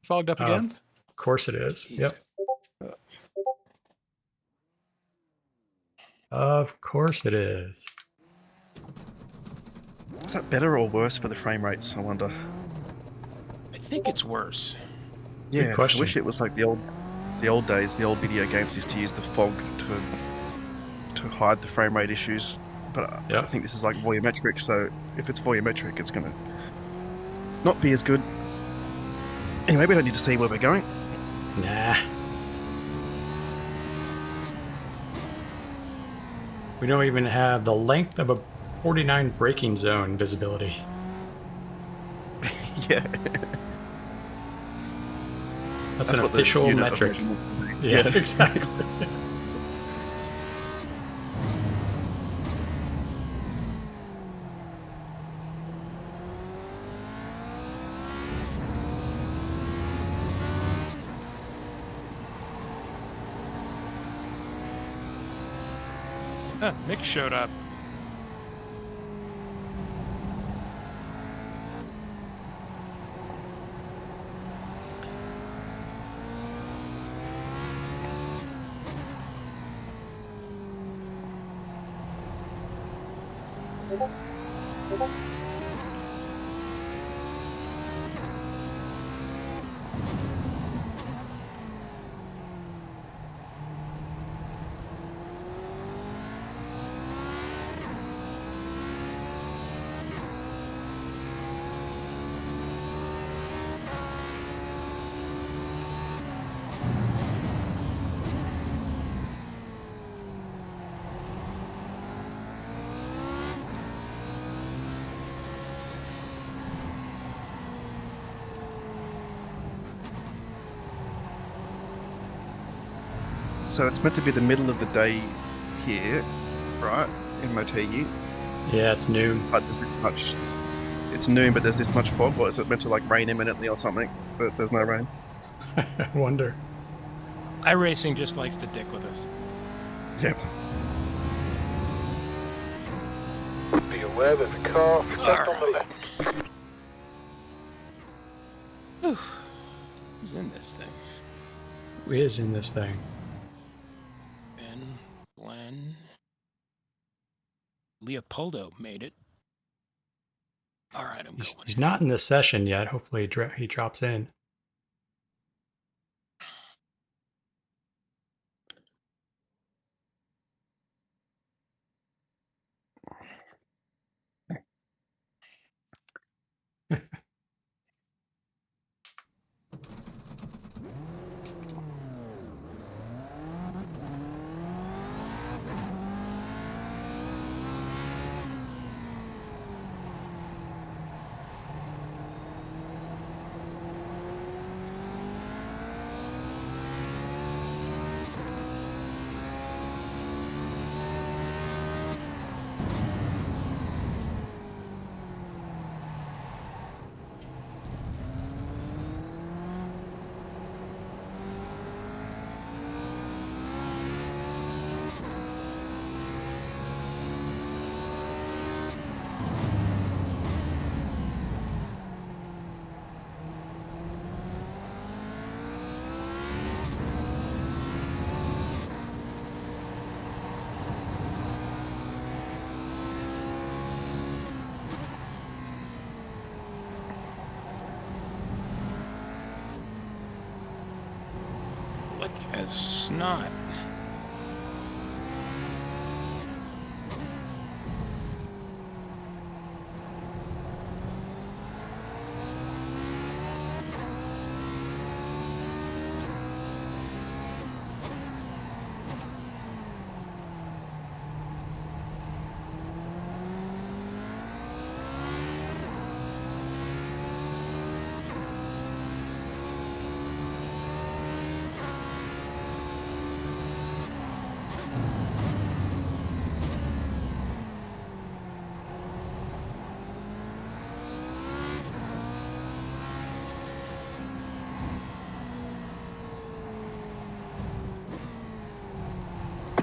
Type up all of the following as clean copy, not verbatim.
fogged up again? Of course it is. Jeez. Yep. Of course it is. Is that better or worse for the frame rates, I wonder? I think it's worse. Yeah, Good question. I wish it was like the old days. The old video games used to use the fog to hide the frame rate issues. But I think this is like volumetric, so if it's volumetric, it's gonna not be as good. Anyway, we don't need to see where we're going. Nah. We don't even have the length of a 49 braking zone visibility. Yeah. That's an official metric. Yeah, exactly. Mick showed up. So it's meant to be the middle of the day here, right, in Motegi. Yeah, it's noon. But there's this much. It's noon, but there's this much fog. What is it meant to like rain imminently or something? But there's no rain. I wonder. iRacing just likes to dick with us. Yep. Be aware there's a car stuck on the left. Whew. Who's in this thing? Who is in this thing? Ben, Glenn, Leopoldo made it. All right, I'm going. He's not in this session yet. Hopefully he drops in. Like as snot.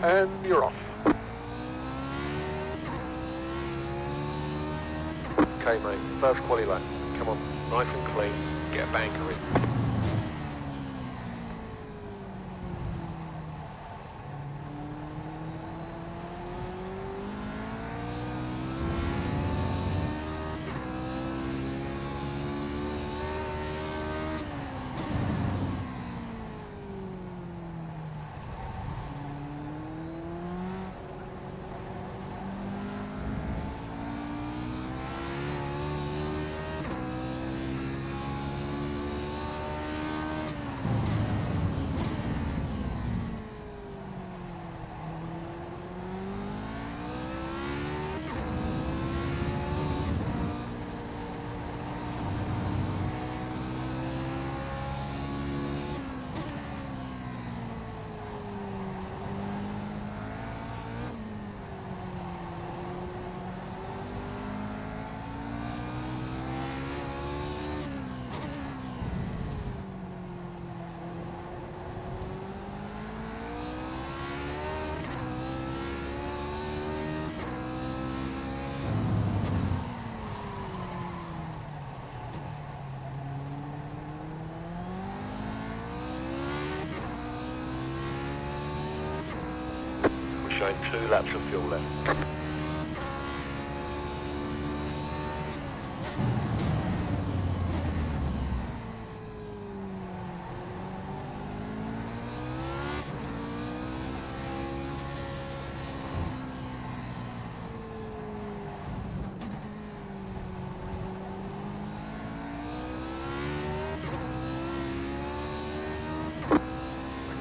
And you're off. Okay, mate. First quali lap. Come on. Nice and clean. Get a banker in. showing 2 laps of fuel left.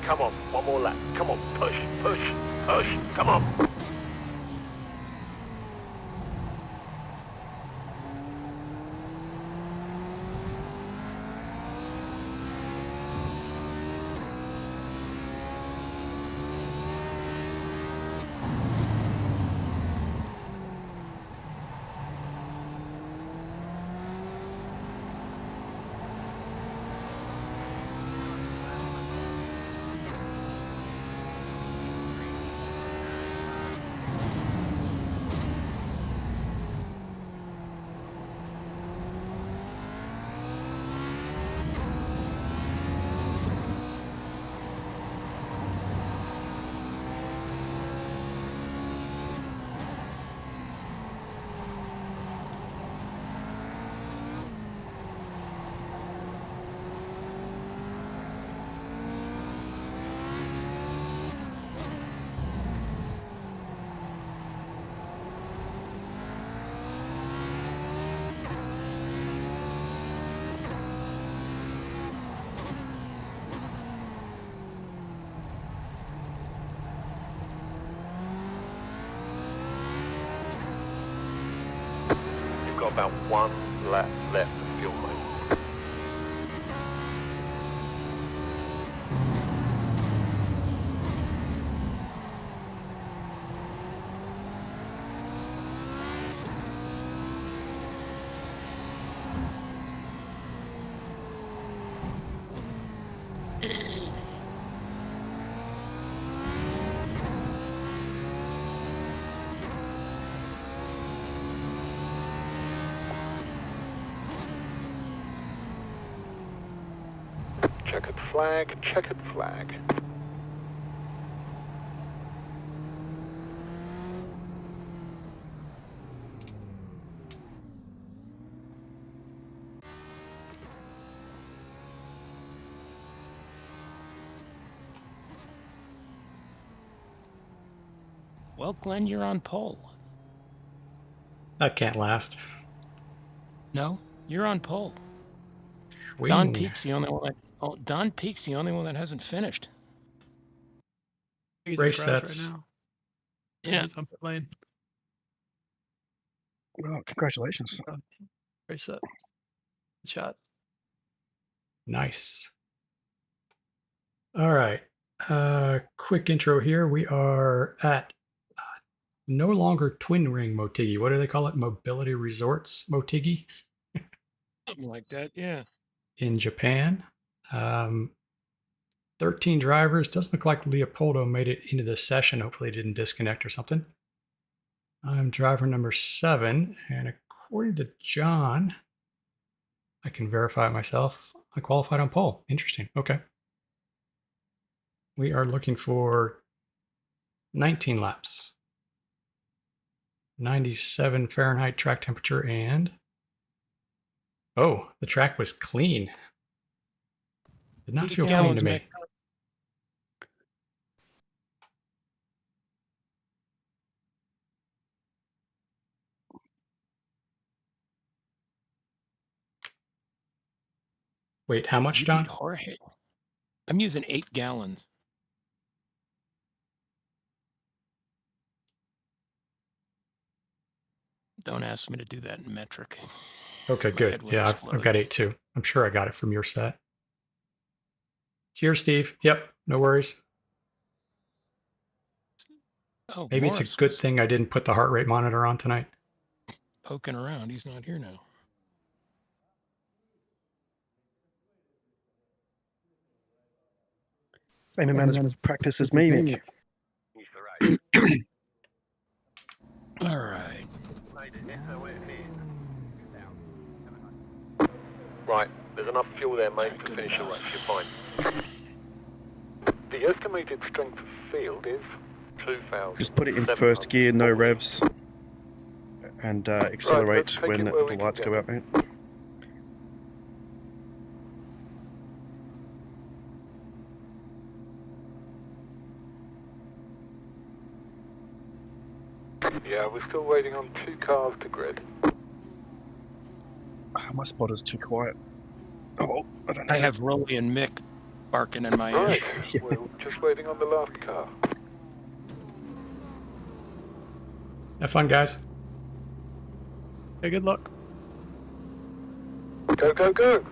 Come on, one more lap. Come on, push, push, push, come on. Got about 1 lap left of fuel, mate. Checkered flag, checkered flag. Well, Glenn, you're on pole. That can't last. No, you're on pole. Swing. Don Peak's the only one that. Oh, Don Peak's the only one that hasn't finished. He's in Race the garage sets. right now. Yeah. He's on pit lane. Well, congratulations. Race set. Good shot. Nice. All right. Quick intro here. We are at no longer Twin Ring Motegi. What do they call it? Mobility Resorts Motegi Something like that, yeah. in Japan. 13 drivers. Doesn't look like Leopoldo made it into the session. Hopefully, he didn't disconnect or something. I'm driver number 7, and according to John, I can verify it myself. I qualified on pole. Interesting. Okay. We are looking for 19 laps, 97 Fahrenheit track temperature, and oh, the track was clean. Did not feel clean to me. Wait, how much, John? Jorge. I'm using 8 gallons. Don't ask me to do that in metric. Okay, good. Yeah, I've got 8 too. I'm sure I got it from your set. Cheers, Steve. Yep, no worries. Oh, maybe Morris it's a good thing I didn't put the heart rate monitor on tonight. Poking around. He's not here now. Same amount of practice as me, Nick. All right. Right, there's enough fuel there, mate, to finish your race. You're fine. The estimated strength of field is Just put it in first gear, no revs, and accelerate take when it where the we can lights get go it. out, mate. Yeah, we're still waiting on 2 cars to grid. My spotter's too quiet. Oh, well, I don't know. I have Rolly and Mick barking in my ear. Right, we're just waiting on the last car. Have fun, guys. Hey, good luck. Go, go, go!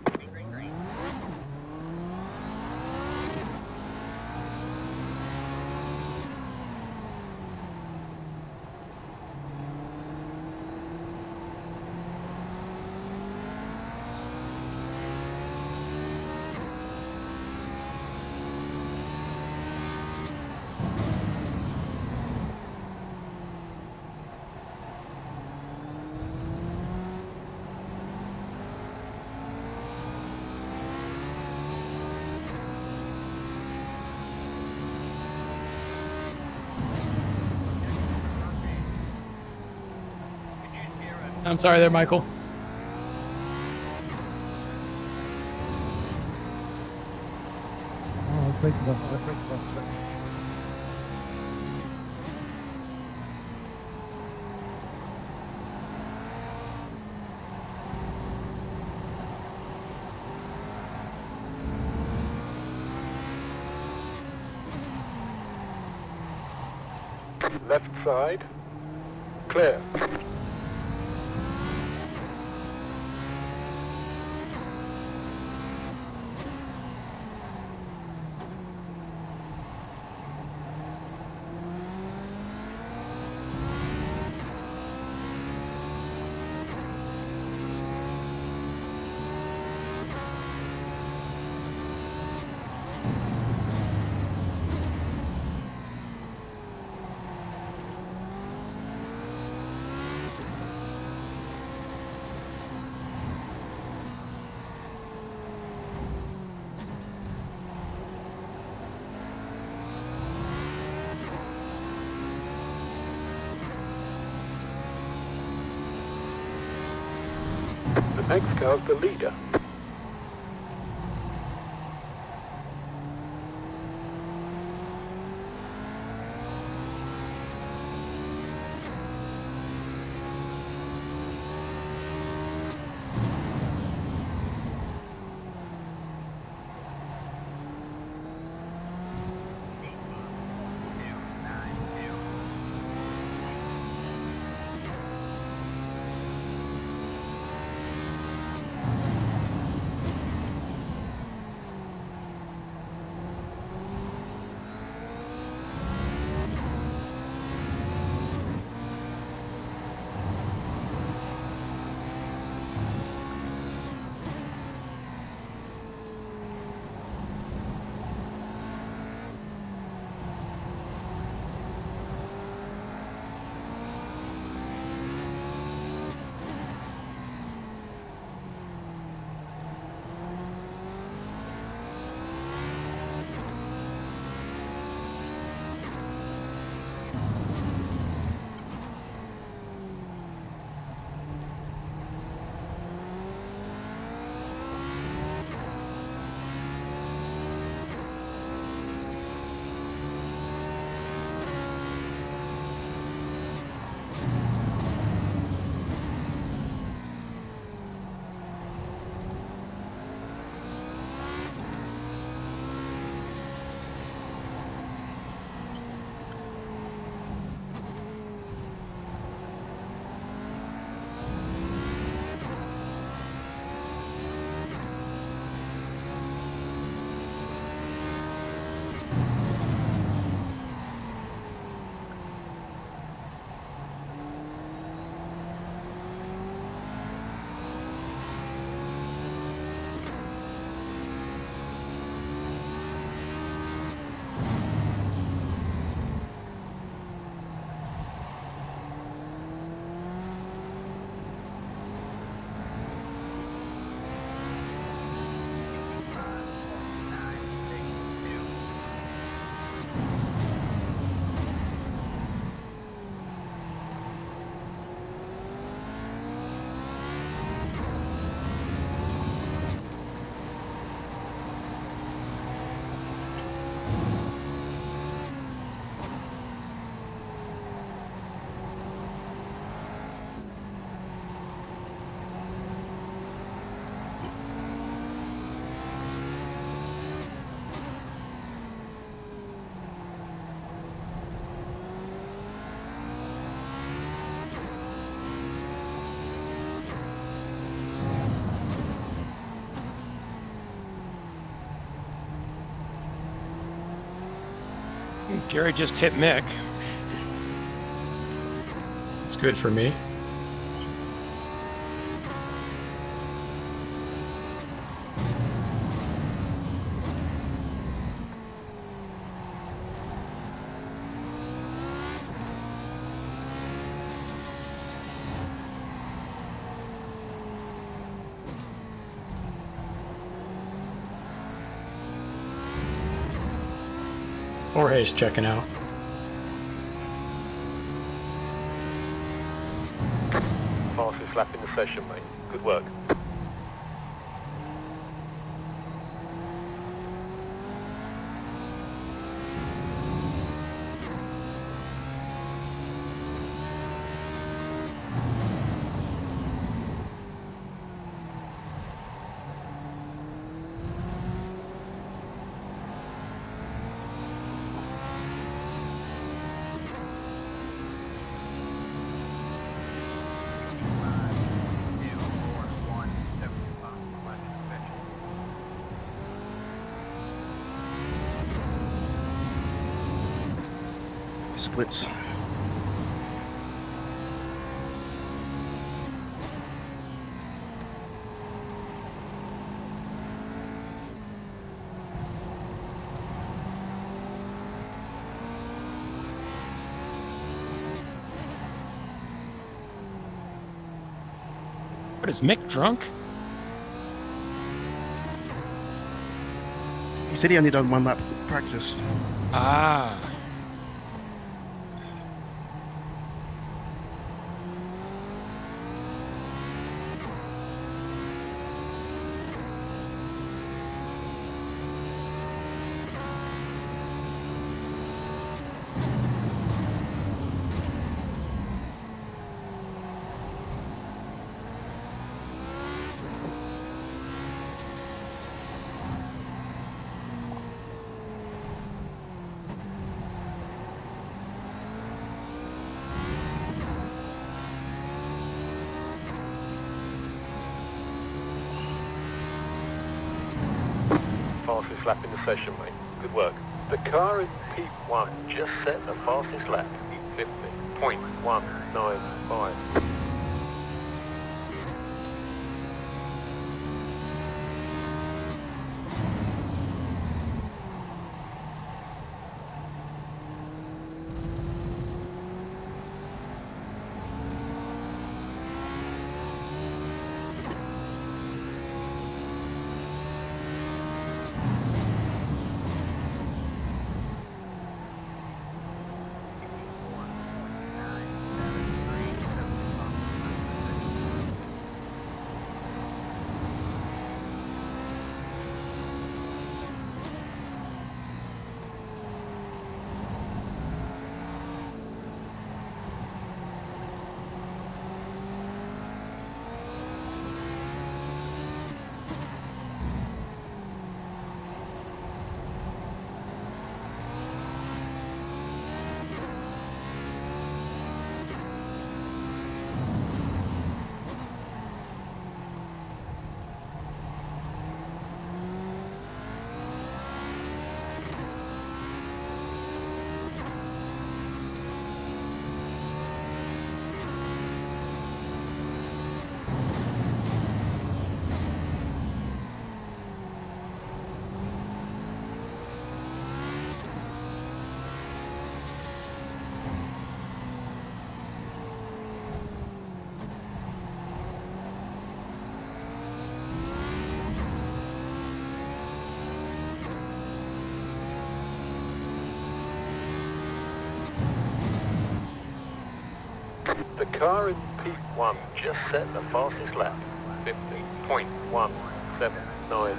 I'm sorry there, Michael. Left side. Clear. The next car's the leader. Gary just hit Mick. It's good for me. Jorge's checking out. Fastest lap in the session, mate. Good work. Splits. What is Mick drunk? He said he only done 1 lap practice. Ah. Fastest lap in the session, mate. Good work. The car in P1 just set the fastest lap in 50.195. The car in P1 just set the fastest lap, 50.179.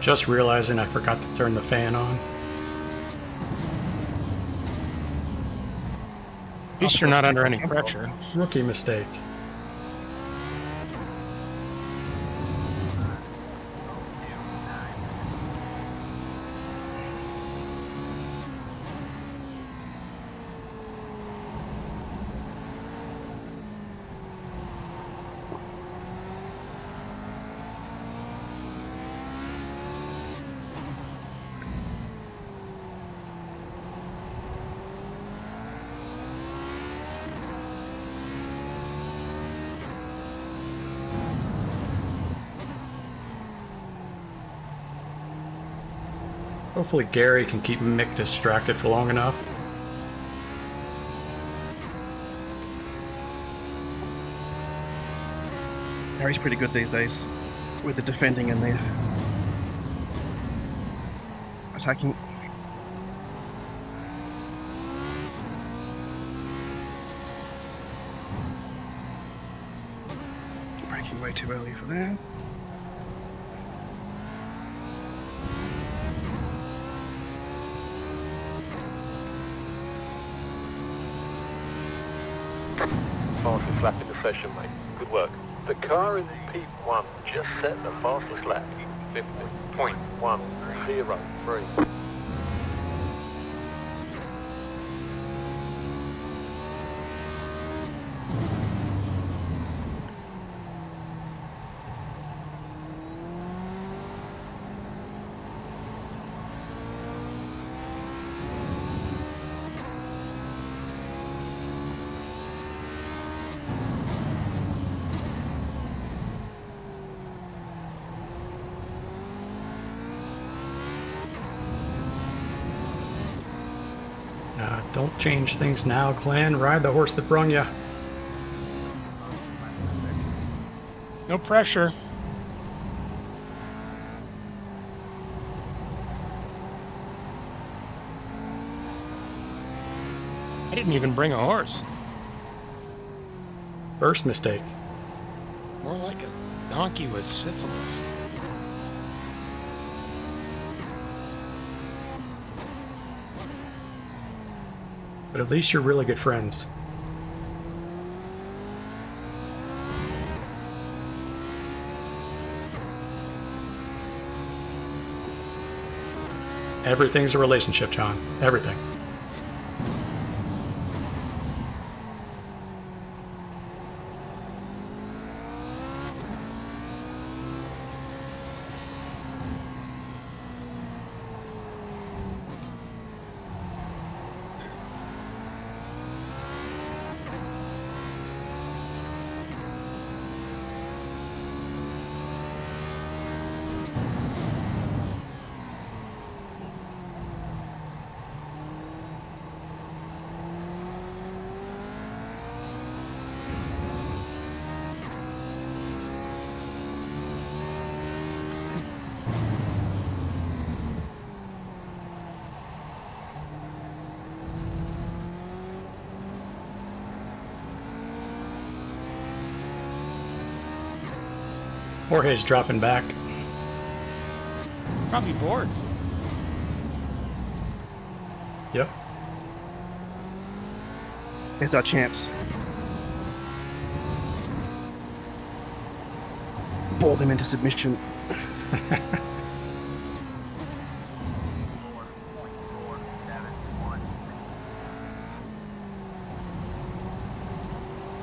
Just realizing I forgot to turn the fan on. At least you're not under any pressure. Rookie mistake. Hopefully Gary can keep Mick distracted for long enough. Harry's pretty good these days with the defending and the attacking. Braking way too early for that. Fastest lap in the session, mate. Good work. The car in P1 just set the fastest lap. 50.103. Don't change things now, Glenn. Ride the horse that brung you. No pressure. I didn't even bring a horse. First mistake. More like a donkey with syphilis. But at least you're really good friends. Everything's a relationship, John. Everything. Jorge's dropping back. Probably bored. Yep. It's our chance. Ball them into submission.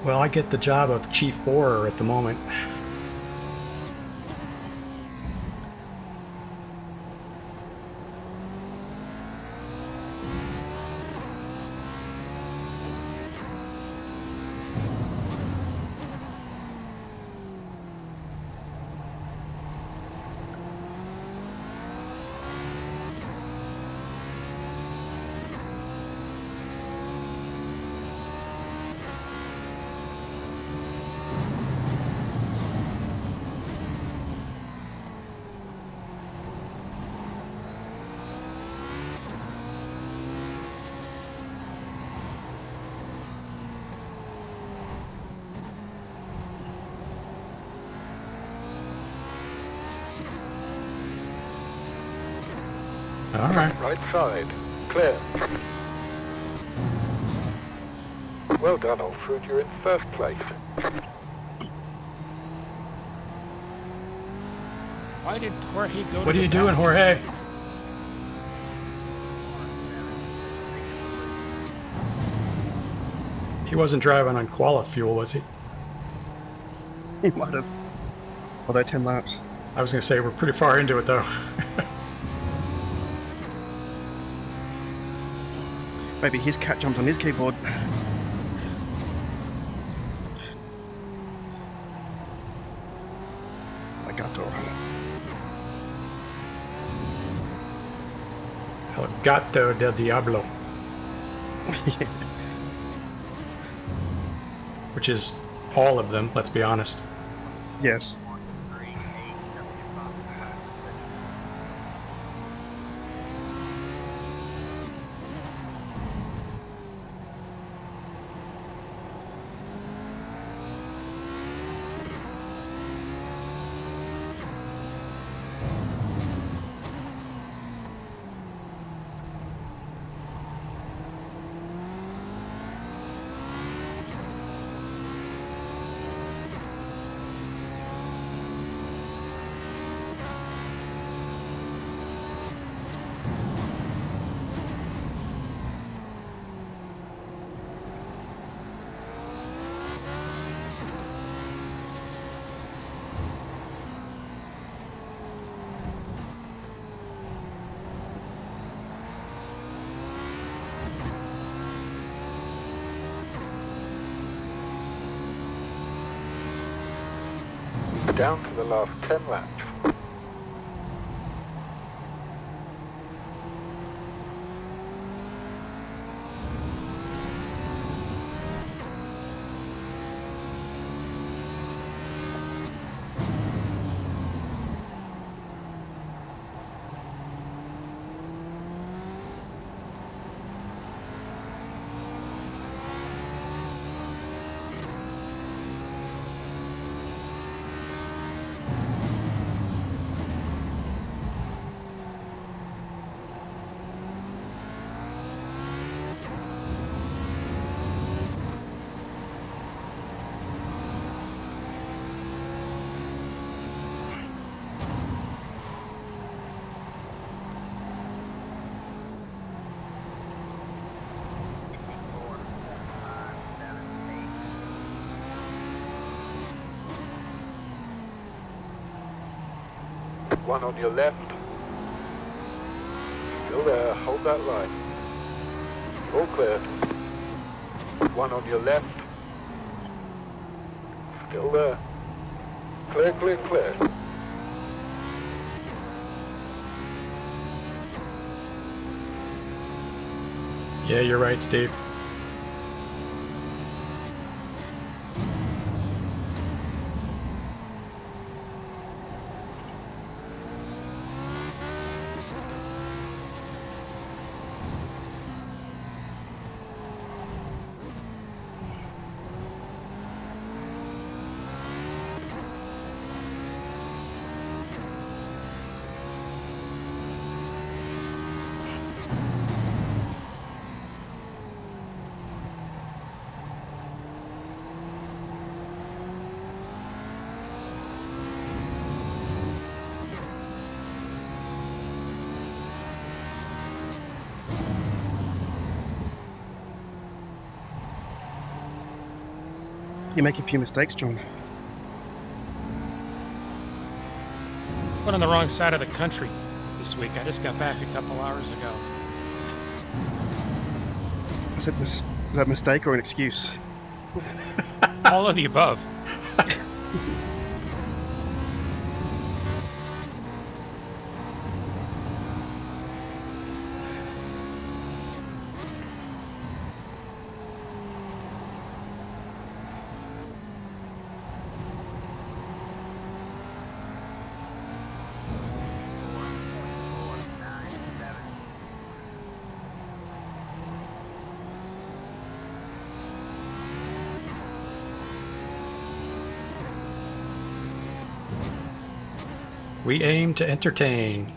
Well, I get the job of chief borer at the moment. All right. Right side. Clear. Well done, old fruit. You're in first place. Why did Jorge go to What are the you doing, back? Jorge? He wasn't driving on quali fuel, was he? He might have. Although 10 laps. I was going to say, we're pretty far into it, though. Maybe his cat jumped on his keyboard. Legato. El Gato del Diablo. Which is all of them, let's be honest. Yes. Down to the last 10 laps. One on your left. Still there, hold that line. All clear. One on your left. Still there. Clear, clear, clear. Yeah, you're right, Steve. You make a few mistakes, John. Went on the wrong side of the country this week. I just got back a couple hours ago. Is that a mistake or an excuse? All of the above. We aim to entertain.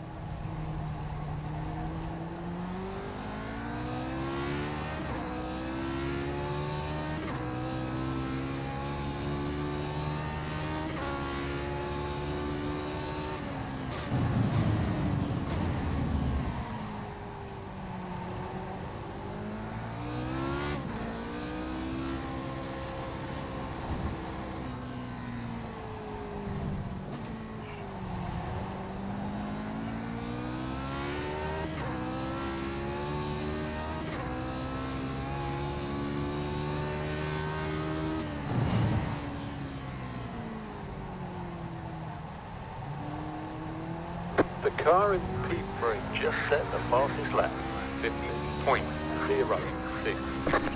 The car in P3 just set the fastest lap, 50.06.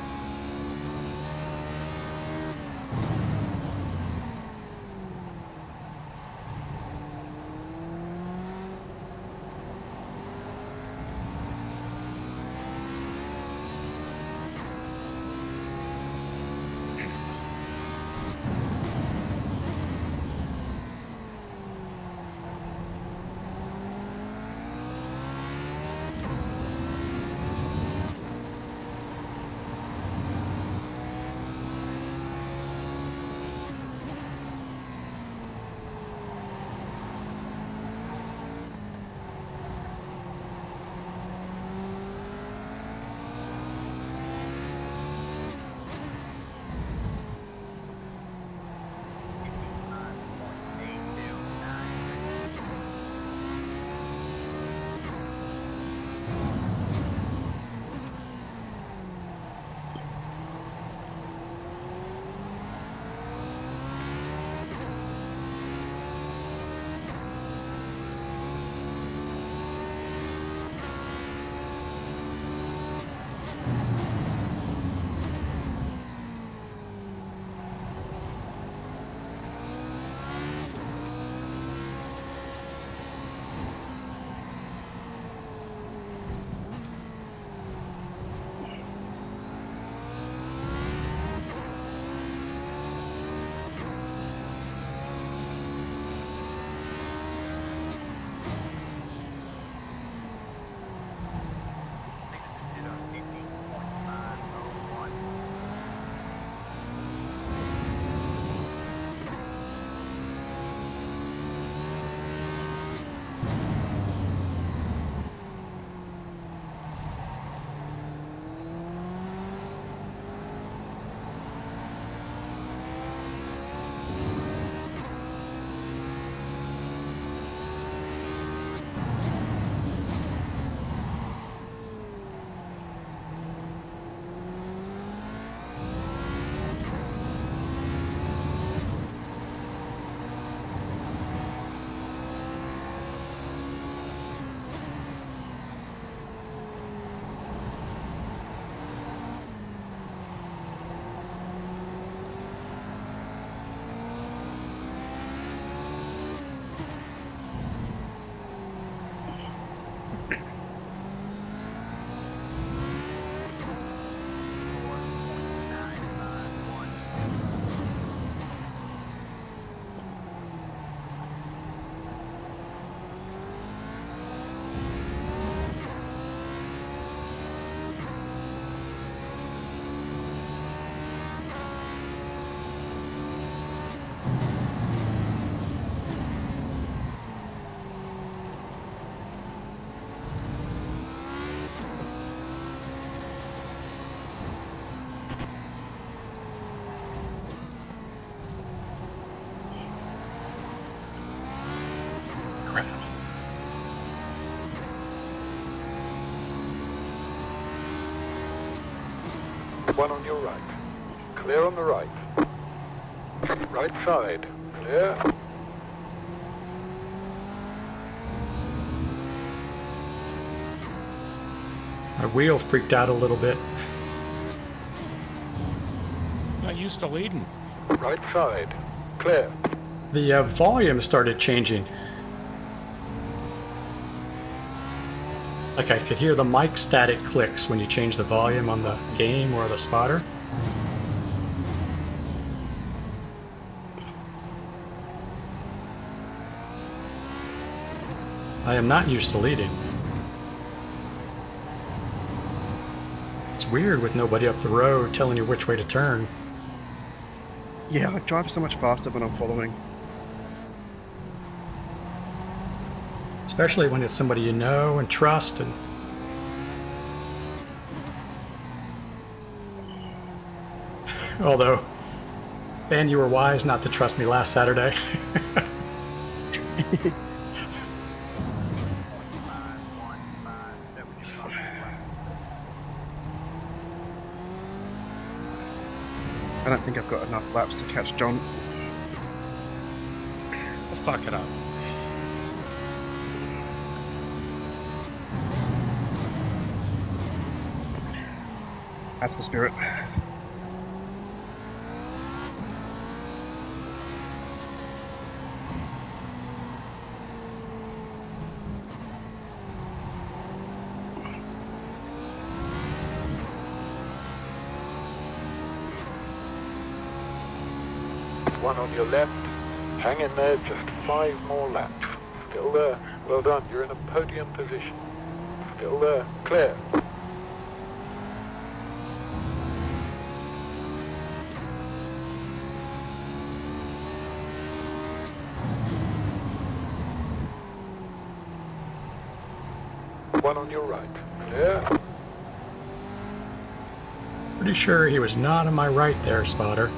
One on your right. Clear on the right. Right side. Clear. My wheel freaked out a little bit. Not used to leading. Right side. Clear. The volume started changing. Like I could hear the mic static clicks when you change the volume on the game or the spotter. I am not used to leading. It's weird with nobody up the road telling you which way to turn. Yeah, I drive so much faster when I'm following. Especially when it's somebody you know and trust. And although, Ben, you were wise not to trust me last Saturday. I don't think I've got enough laps to catch John. Fuck it up. That's the spirit. One on your left. Hang in there, just 5 more laps. Still there. Well done, you're in a podium position. Still there. Clear. One on your right. Clear. Pretty sure he was not on my right there, spotter.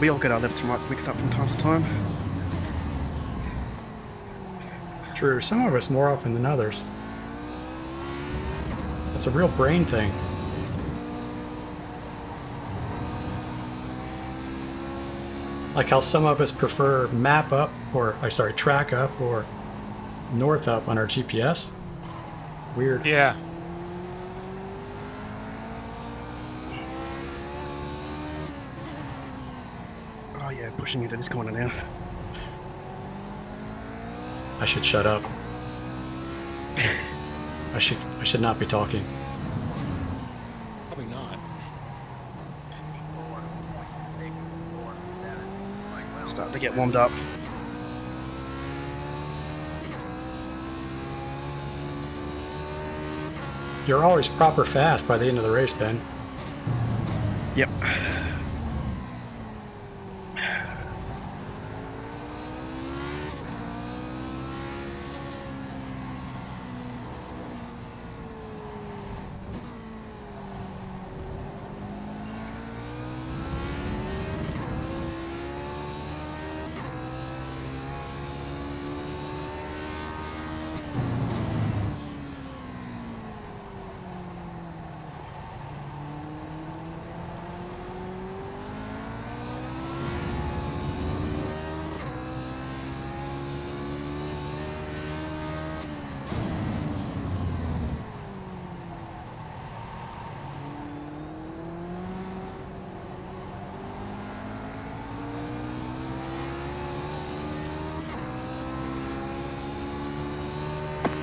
We all get our left and rights mixed up from time to time. True, some of us more often than others. It's a real brain thing. Like how some of us prefer map up, or track up, or north up on our GPS. Weird. Yeah. Oh yeah, pushing into this corner now. I should shut up. I should not be talking. Probably not. Starting to get warmed up. You're always proper fast by the end of the race, Ben. Yep.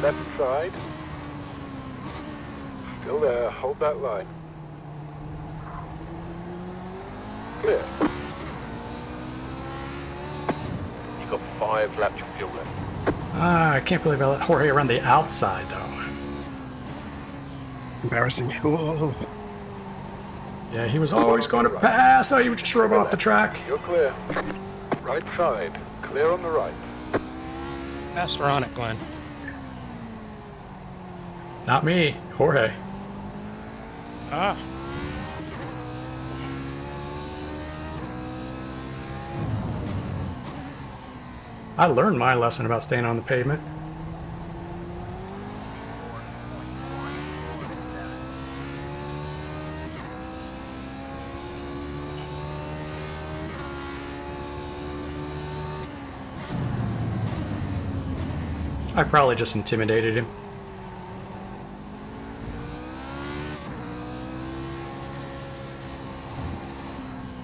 Left side. Still there, hold that line. Clear. You got 5 laps of fuel left. I can't believe I let Jorge run the outside, though. Embarrassing. Whoa. Yeah, he was always going to pass. Oh, you just rode off the track. You're clear. Right side. Clear on the right. Faster on it, Glenn. Not me, Jorge. Ah. I learned my lesson about staying on the pavement. I probably just intimidated him.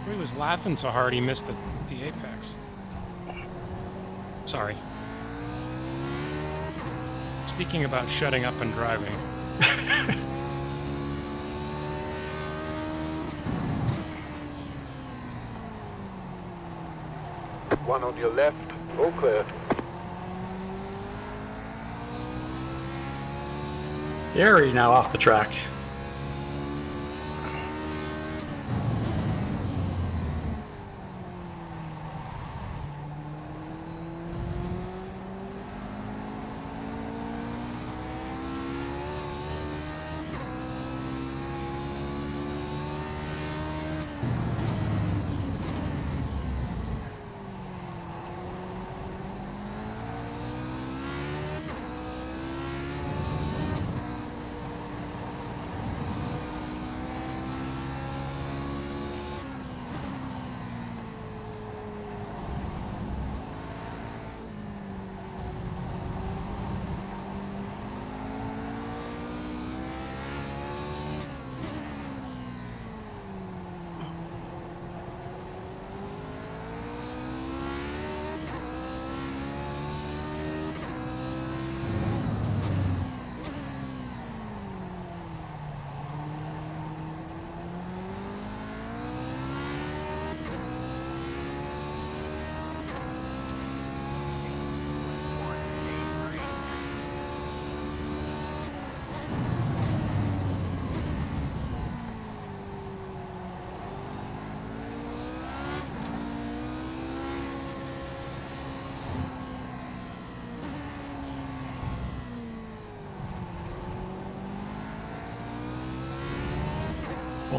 He was laughing so hard he missed the apex. Sorry. Speaking about shutting up and driving. One on your left. All clear. Gary now off the track.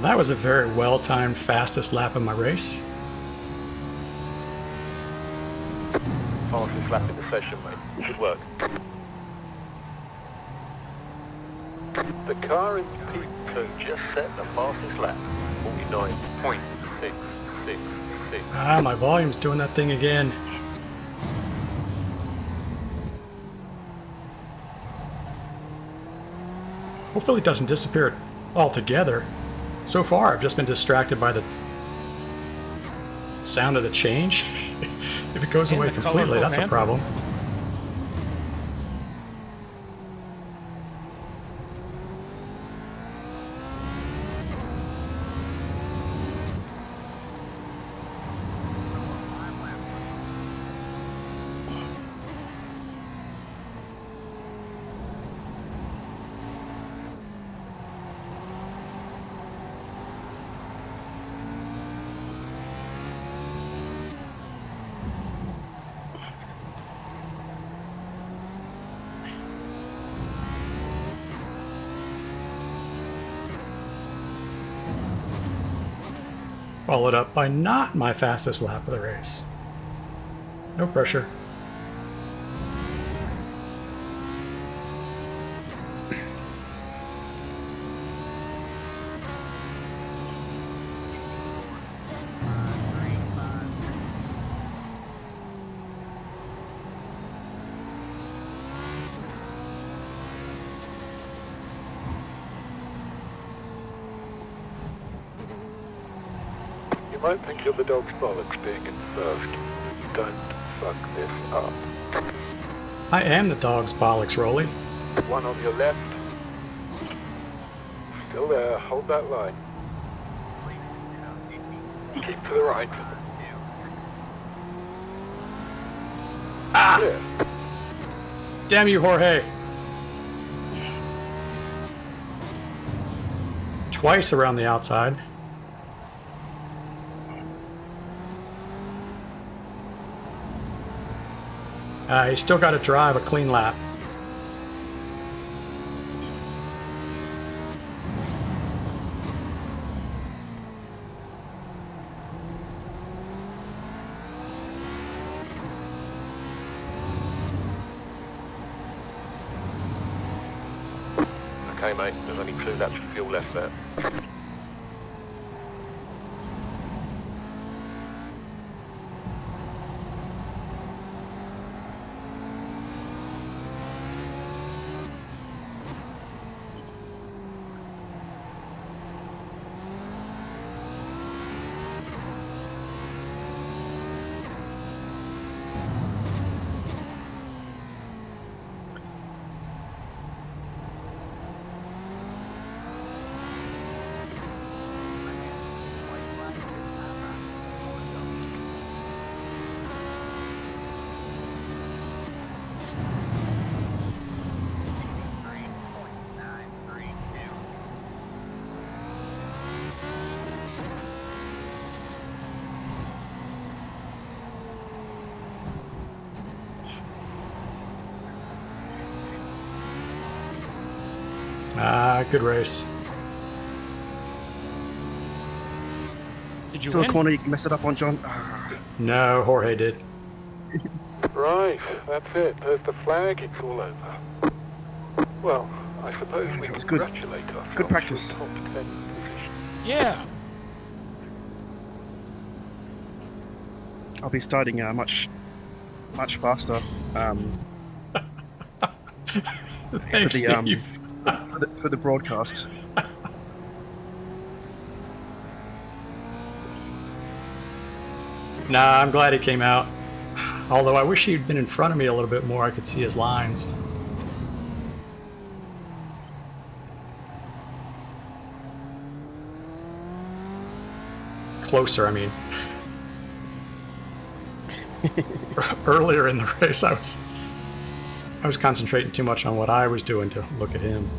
Well, that was a very well-timed fastest lap of my race. Fastest lap in the session, mate. Good work. The car in P2 just set the fastest lap. 49.666. Ah, my volume's doing that thing again. Hopefully it doesn't disappear altogether. So far, I've just been distracted by the sound of the change. If it goes away completely, that's a problem. Followed up by not my fastest lap of the race. No pressure. You might think you're the dog's bollocks being in first. Don't fuck this up. I am the dog's bollocks, Rolly. One on your left. Still there, hold that line. Keep to the right. Ah! Clear. Damn you, Jorge. Twice around the outside. You still got to drive a clean lap. Okay, mate, there's only 2 laps of fuel left there. Good race. Did you Still a win? corner you can mess it up on, John. Ah. No, Jorge did. Right, that's it. There's the flag. It's all over. Well, I suppose we That was good. congratulate ourselves. Good practice. for top 10 position. Yeah. I'll be starting much faster for Thanks, the Steve. for the broadcast. Nah, I'm glad he came out. Although I wish he'd been in front of me a little bit more. I could see his lines. Closer, I mean. Earlier in the race, I was concentrating too much on what I was doing to look at him.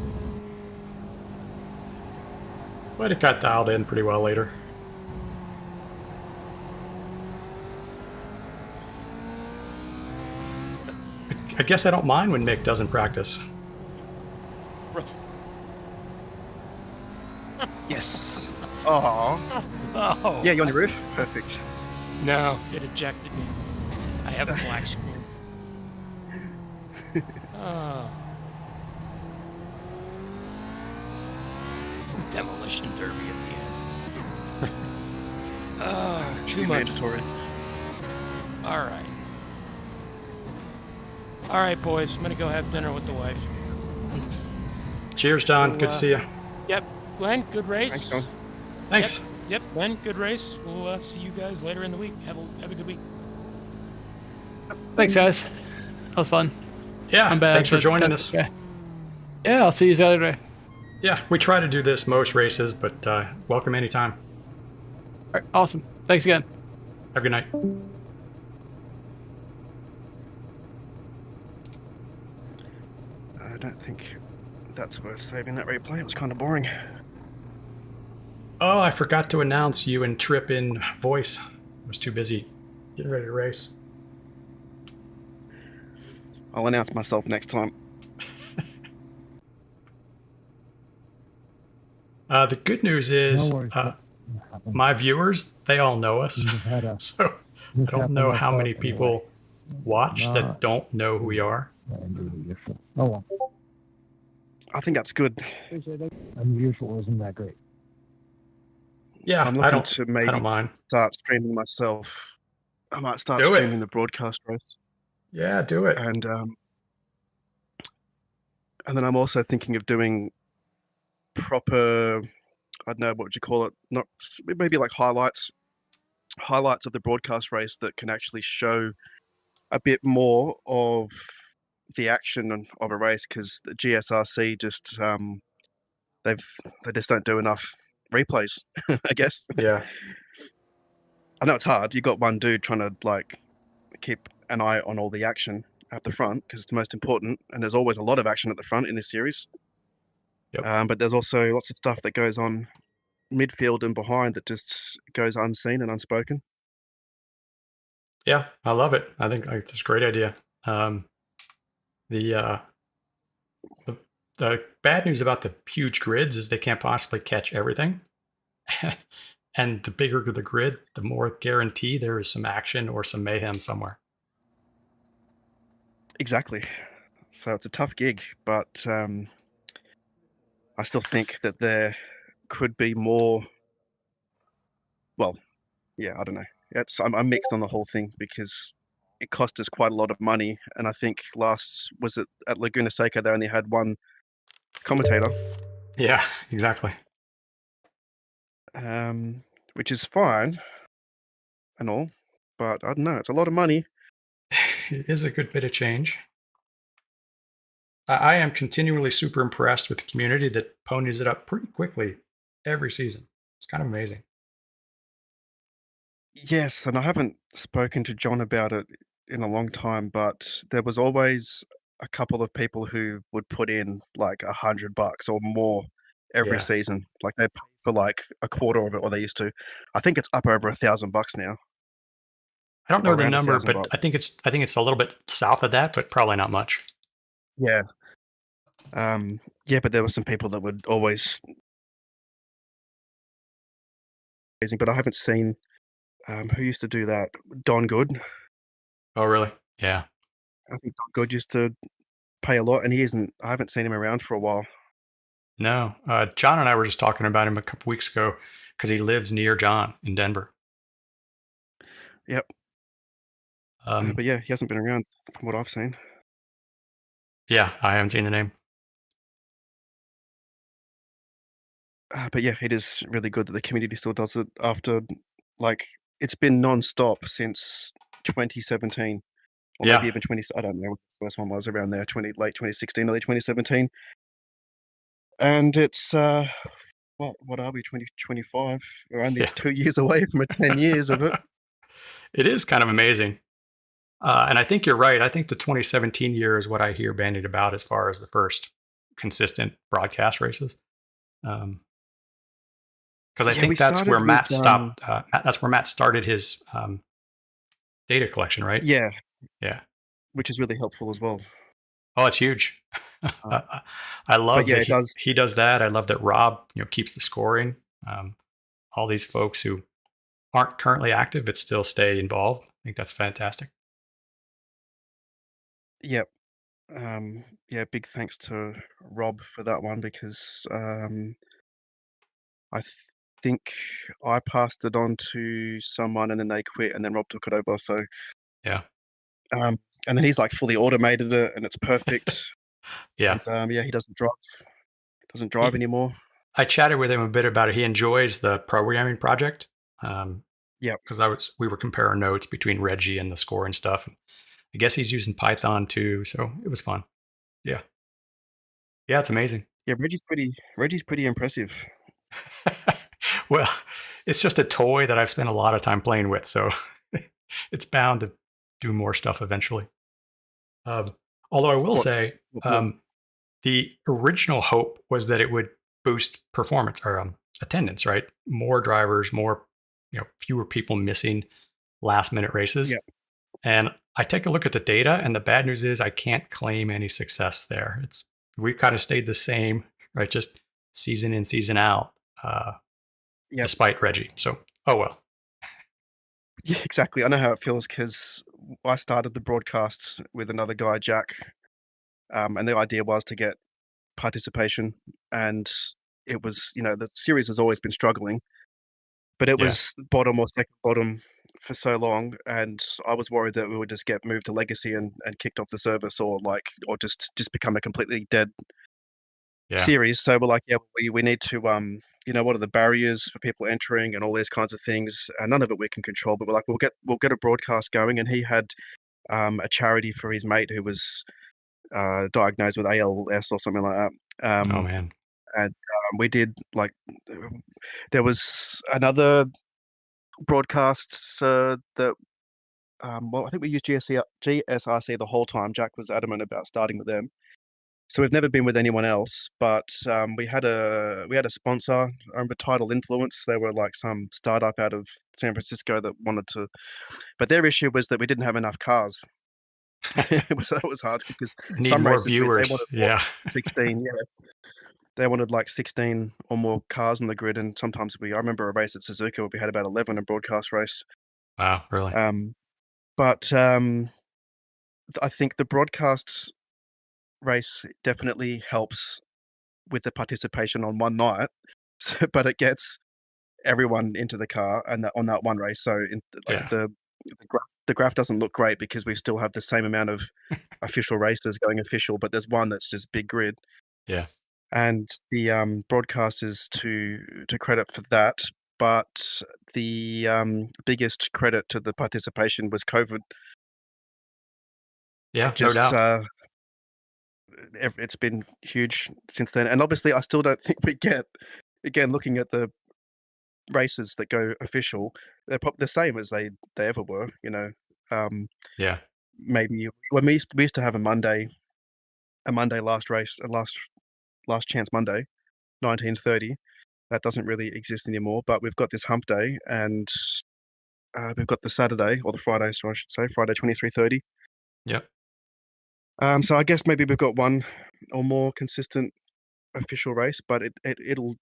But it got dialed in pretty well later. I guess I don't mind when Mick doesn't practice. Yes. Oh, Oh. yeah, you're on your roof? Perfect. No, it ejected me. I have a black screen. Oh. Demolition derby at the end. Oh, Should too be much. mandatory. All right. All right, boys. I'm gonna go have dinner with the wife. Cheers, John. We'll, Good to see you. Yep, Glenn. Good race. Thanks, John. Thanks. Yep, Glenn. Good race. We'll see you guys later in the week. Have a good week. Thanks, guys. That was fun. Yeah, I'm bad. thanks for but joining that's us. okay. Yeah, I'll see you Saturday. Yeah, we try to do this most races, but welcome anytime. All right, awesome. Thanks again. Have a good night. I don't think that's worth saving that replay. It was kind of boring. Oh, I forgot to announce you and Trip in voice. I was too busy getting ready to race. I'll announce myself next time. The good news is No worries. my viewers, they all know us. We've had a So I don't know how many people watch Nah. that don't know who we are. Oh well. I think that's good. Unusual isn't that great. Yeah, I'm I looking don't, to I maybe don't mind. start streaming myself. I might start Do it. streaming the broadcast race. Yeah, do it. And then I'm also thinking of doing proper, I don't know, what would you call it? Not maybe like highlights of the broadcast race that can actually show a bit more of the action of a race, because the GSRC just they just don't do enough replays. I guess. Yeah. I know it's hard. You got one dude trying to like keep an eye on all the action at the front because it's the most important, and there's always a lot of action at the front in this series. Yep. But there's also lots of stuff that goes on midfield and behind that just goes unseen and unspoken. Yeah, I love it. I think it's a great idea. The bad news about the huge grids is they can't possibly catch everything. And the bigger the grid, the more guarantee there is some action or some mayhem somewhere. Exactly. So it's a tough gig, but I still think that there could be more. Well, yeah, I don't know. I'm mixed on the whole thing because it cost us quite a lot of money, and I think was it at Laguna Seca they only had one commentator. Yeah, exactly. Which is fine and all, but I don't know. It's a lot of money. It is a good bit of change. I am continually super impressed with the community that ponies it up pretty quickly every season. It's kind of amazing. Yes, and I haven't spoken to John about it in a long time, but there was always a couple of people who would put in like $100 or more every Yeah. season. Like they pay for like a quarter of it, or they used to. I think it's up over $1,000 now. I don't know the Around number, $1,000 but bucks. I think it's a little bit south of that, but probably not much. Yeah. Yeah, but there were some people that would always amazing, but I haven't seen who used to do that. Don Good. Oh, really? Yeah. I think Don Good used to pay a lot, and I haven't seen him around for a while. No. John and I were just talking about him a couple weeks ago because he lives near John in Denver. Yep. But yeah, he hasn't been around from what I've seen. Yeah, I haven't seen the name. But yeah, it is really good that the community still does it after, like, it's been non-stop since 2017. Or Yeah. maybe even I don't know what the first one was around there, late 2016, early 2017. And it's, what are we, 2025? We're only Yeah. 2 years away from 10 years of it. It is kind of amazing. And I think you're right. I think the 2017 year is what I hear bandied about as far as the first consistent broadcast races. Because I Yeah, we think that's started where Matt with, stopped. That's where Matt started his data collection, right? Yeah, Yeah. which is really helpful as well. Oh, it's huge. I love yeah, that it does. he does that. I love that Rob, keeps the scoring. all these folks who aren't currently active but still stay involved. I think that's fantastic. Yep. Yeah, big thanks to Rob for that one because I think I passed it on to someone and then they quit and then Rob took it over. So Yeah. and then he's like fully automated it and it's perfect. Yeah. And, yeah, he doesn't drive anymore. I chatted with him a bit about it. He enjoys the programming project. Yep. Because we were comparing notes between Reggie and the score and stuff. And I guess he's using Python too, so it was fun. Yeah. Yeah, it's amazing. Yeah, Reggie's pretty impressive. Well, it's just a toy that I've spent a lot of time playing with, so it's bound to do more stuff eventually. Although I will say, the original hope was that it would boost performance or attendance, right? More drivers, more, fewer people missing last minute races. Yep. And I take a look at the data, and the bad news is I can't claim any success there. We've kind of stayed the same, right? Just season in, season out, despite Reggie. So, oh well. Yeah, exactly. I know how it feels because I started the broadcasts with another guy, Jack, and the idea was to get participation, and it was, the series has always been struggling, but it was bottom or second bottom for so long, and I was worried that we would just get moved to legacy and kicked off the service or just become a completely dead series. So we're like, we need to what are the barriers for people entering and all these kinds of things, and none of it we can control, but we're like, we'll get a broadcast going. And he had a charity for his mate who was diagnosed with ALS or something like that. Oh man. And we did there was another broadcasts that I think we used GSRC the whole time. Jack was adamant about starting with them, so we've never been with anyone else. But we had a sponsor. I remember Tidal Influence. They were like some startup out of San Francisco that wanted to, but their issue was that we didn't have enough cars. That was hard because some more races viewers. They wanted 16. They wanted like 16 or more cars on the grid, and sometimes I remember a race at Suzuka where we had about 11 a broadcast race. Wow, really? But I think the broadcast race definitely helps with the participation on one night, but it gets everyone into the car and on that one race. So the graph doesn't look great because we still have the same amount of official races going official, but there's one that's just big grid. Yeah. And the broadcast is to credit for that, but the biggest credit to the participation was COVID. Yeah, no doubt. It's been huge since then, and obviously, I still don't think we get. Again, looking at the races that go official, they're probably the same as they ever were. Maybe when we used to have a Monday last race, last chance Monday, 19:30. That doesn't really exist anymore, but we've got this hump day, and we've got the Saturday or the Friday, so I should say Friday 23:30. Yep. So I guess maybe we've got one or more consistent official race, but it'll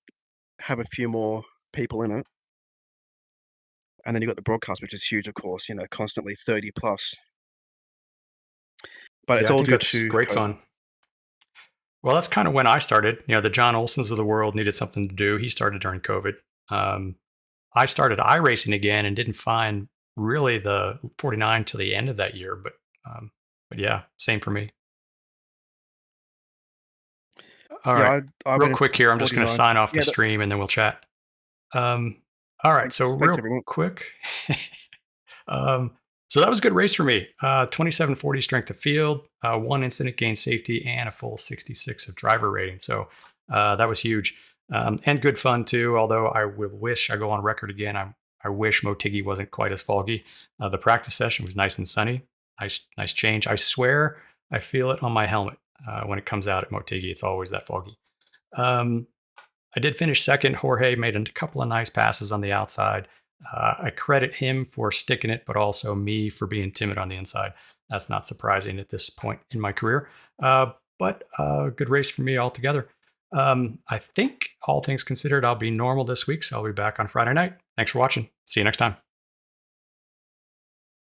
have a few more people in it. And then you've got the broadcast, which is huge, of course, constantly 30 plus. But it's all due to great COVID. Fun. Well, that's kind of when I started. The John Olsons of the world needed something to do. He started during COVID. I started iRacing again and didn't find really the 49 till the end of that year. But yeah, same for me. All right. Real quick here, I'm just going to sign off the stream and then we'll chat. All right. So real quick. So that was a good race for me. 2740 strength of field, 1 incident gain safety, and a full 66 of driver rating. So that was huge. And good fun too, although I wish, I go on record again, I wish Motegi wasn't quite as foggy. The practice session was nice and sunny. Nice change. I swear I feel it on my helmet when it comes out at Motegi. It's always that foggy. I did finish second. Jorge made a couple of nice passes on the outside. I credit him for sticking it, but also me for being timid on the inside. That's not surprising at this point in my career. But good race for me altogether. I think all things considered, I'll be normal this week, so I'll be back on Friday night. Thanks for watching. See you next time.